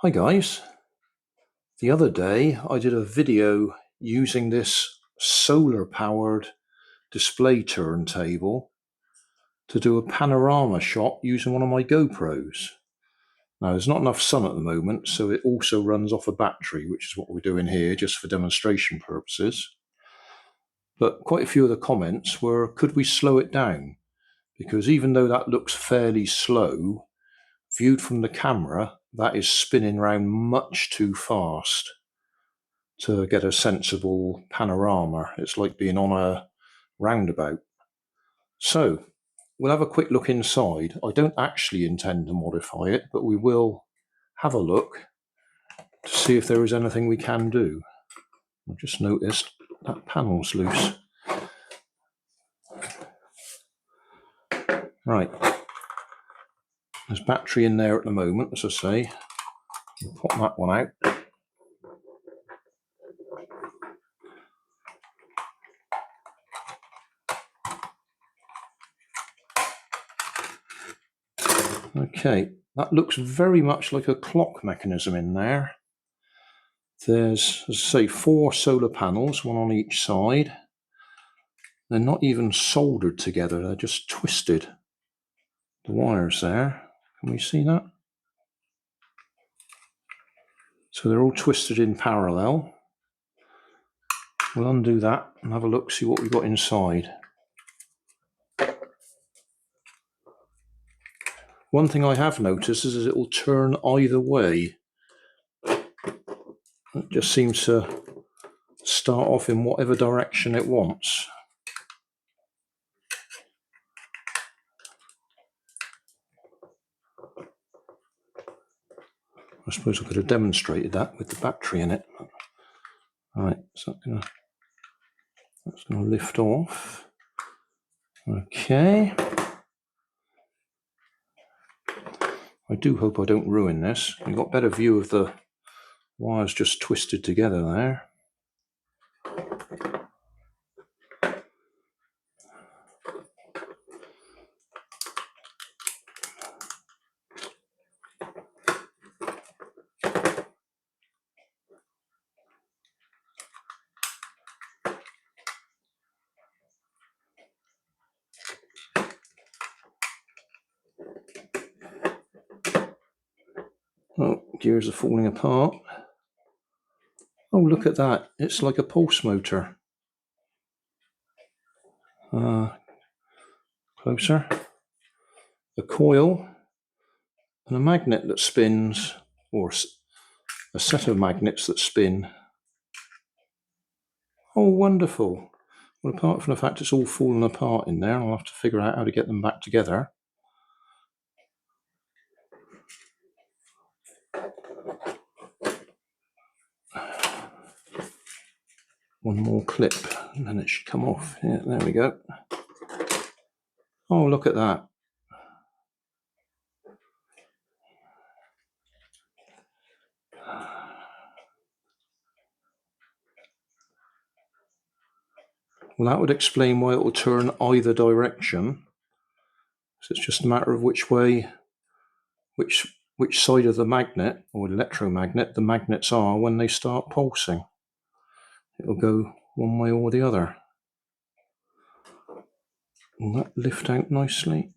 Hi guys, the other day I did a video using this solar powered display turntable to do a panorama shot using one of my GoPros. Now there's not enough sun at the moment, so it also runs off a battery, which is what we're doing here just for demonstration purposes. But quite a few of the comments were, could we slow it down? Because even though that looks fairly slow, viewed from the camera, that is spinning around much too fast to get a sensible panorama. It's like being on a roundabout. So we'll have a quick look inside. I don't actually intend to modify it, but we will have a look to see if there is anything we can do. I just noticed that panel's loose. Right, there's battery in there at the moment, as I say. We'll pop that one out. Okay, that looks very much like a clock mechanism in there. There's, as I say, 4 solar panels, one on each side. They're not even soldered together, they're just twisted. The wires there, can we see that? So they're all twisted in parallel. We'll undo that and have a look, see what we've got inside. One thing I have noticed is it will turn either way. It just seems to start off in whatever direction it wants. I suppose I could have demonstrated that with the battery in it. Right, so that's going to lift off. Okay. I do hope I don't ruin this. You've got a better view of the wires just twisted together there. Oh, gears are falling apart. Oh, look at that. It's like a pulse motor. Closer. A coil and a magnet that spins, or a set of magnets that spin. Oh, wonderful. Well, apart from the fact it's all fallen apart in there, I'll have to figure out how to get them back together. One more clip and then it should come off. Yeah, there we go. Oh, look at that. Well, that would explain why it will turn either direction. So it's just a matter of which way, which side of the magnet or electromagnet the magnets are when they start pulsing. It'll go one way or the other. Will that lift out nicely?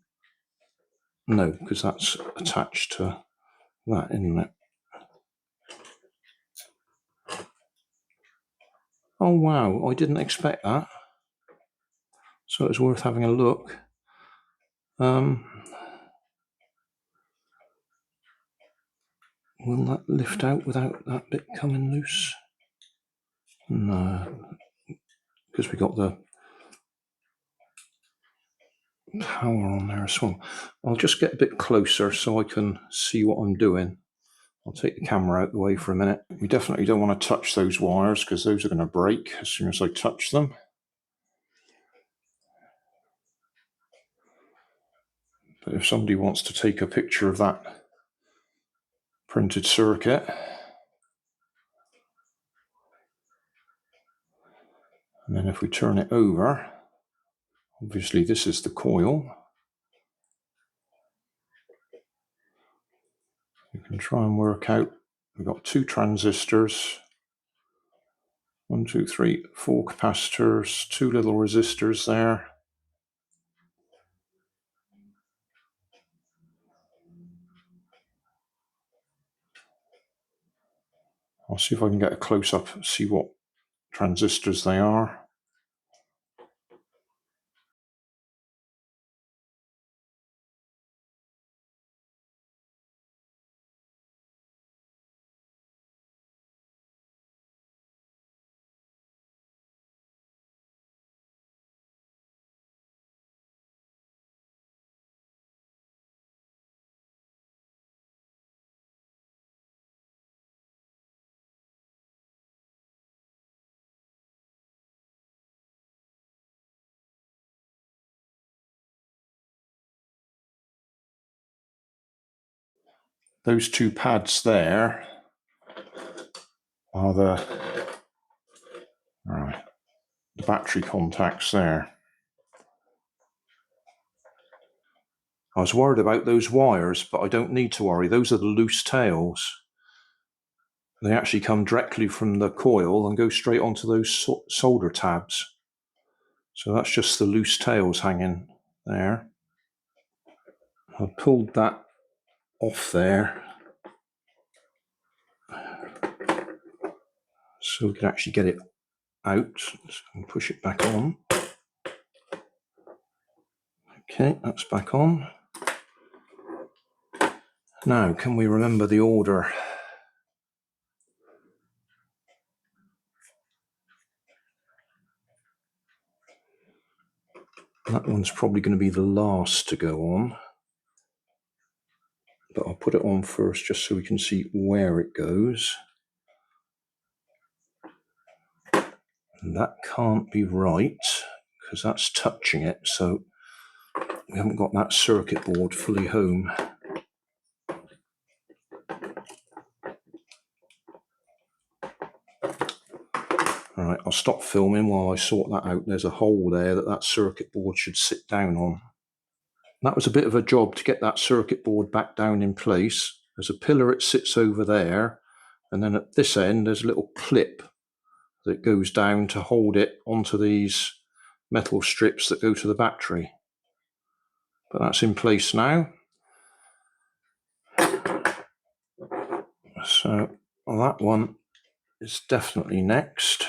No, because that's attached to that, isn't it? Oh wow, I didn't expect that. So it's worth having a look. Will that lift out without that bit coming loose? No, because we got the power on there as well. I'll just get a bit closer so I can see what I'm doing. I'll take the camera out of the way for a minute. We definitely don't want to touch those wires because those are going to break as soon as I touch them. But if somebody wants to take a picture of that printed circuit, and then if we turn it over, obviously this is the coil. You can try and work out We've got 2 transistors, 1, 2, 3, 4 capacitors, 2 little resistors there. I'll see if I can get a close-up and see what transistors they are. Those 2 pads there are the battery contacts there. I was worried about those wires, but I don't need to worry. Those are the loose tails. They actually come directly from the coil and go straight onto those solder tabs. So that's just the loose tails hanging there. I pulled that off there so we can actually get it out and push it back on. Okay, that's back on. Now, can we remember the order? That one's probably going to be the last to go on, but I'll put it on first just so we can see where it goes. And that can't be right because that's touching it, so we haven't got that circuit board fully home. Alright, I'll stop filming while I sort that out. There's a hole there that circuit board should sit down on. That was a bit of a job to get that circuit board back down in place. There's a pillar, it sits over there, and then at this end there's a little clip that goes down to hold it onto these metal strips that go to the battery. But that's in place now. So that one is definitely next.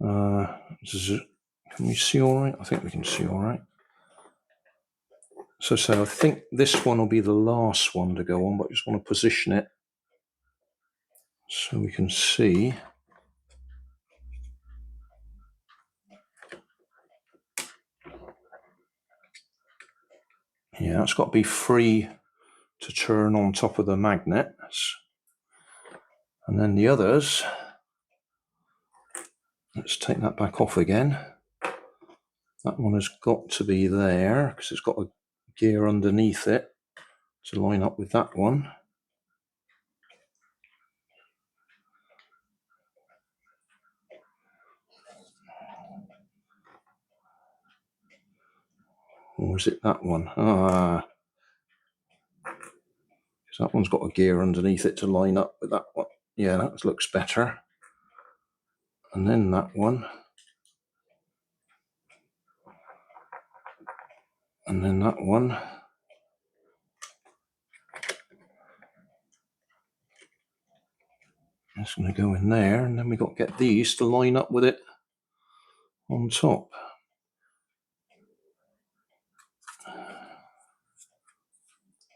Can we see all right? I think we can see all right. So I think this one will be the last one to go on, but I just want to position it so we can see. Yeah, it's got to be free to turn on top of the magnets. And then the others, let's take that back off again. That one has got to be there because it's got a gear underneath it to line up with that one. Or is it that one? Because that one's got a gear underneath it to line up with that one. Yeah, that looks better. And then that one. And then that one. That's going to go in there, and then we've got to get these to line up with it on top.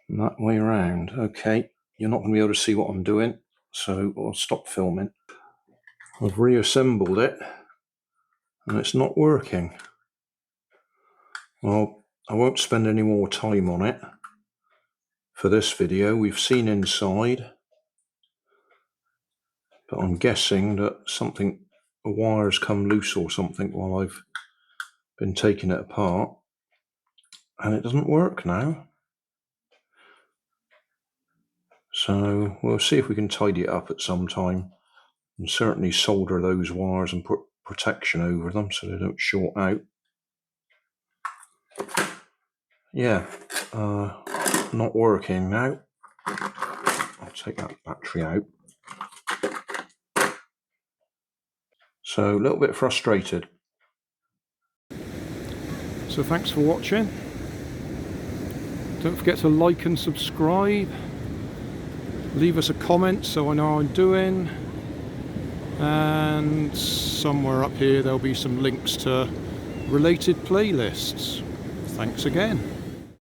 And that way around. Okay, you're not going to be able to see what I'm doing, so I'll stop filming. I've reassembled it, and it's not working. Well, I won't spend any more time on it for this video. We've seen inside, but I'm guessing that a wire's come loose or something while I've been taking it apart, and it doesn't work now. So we'll see if we can tidy it up at some time, and certainly solder those wires and put protection over them so they don't short out. Yeah, not working now. I'll take that battery out. So a little bit frustrated. So thanks for watching. Don't forget to like and subscribe. Leave us a comment so I know how I'm doing. And somewhere up here there'll be some links to related playlists. Thanks again.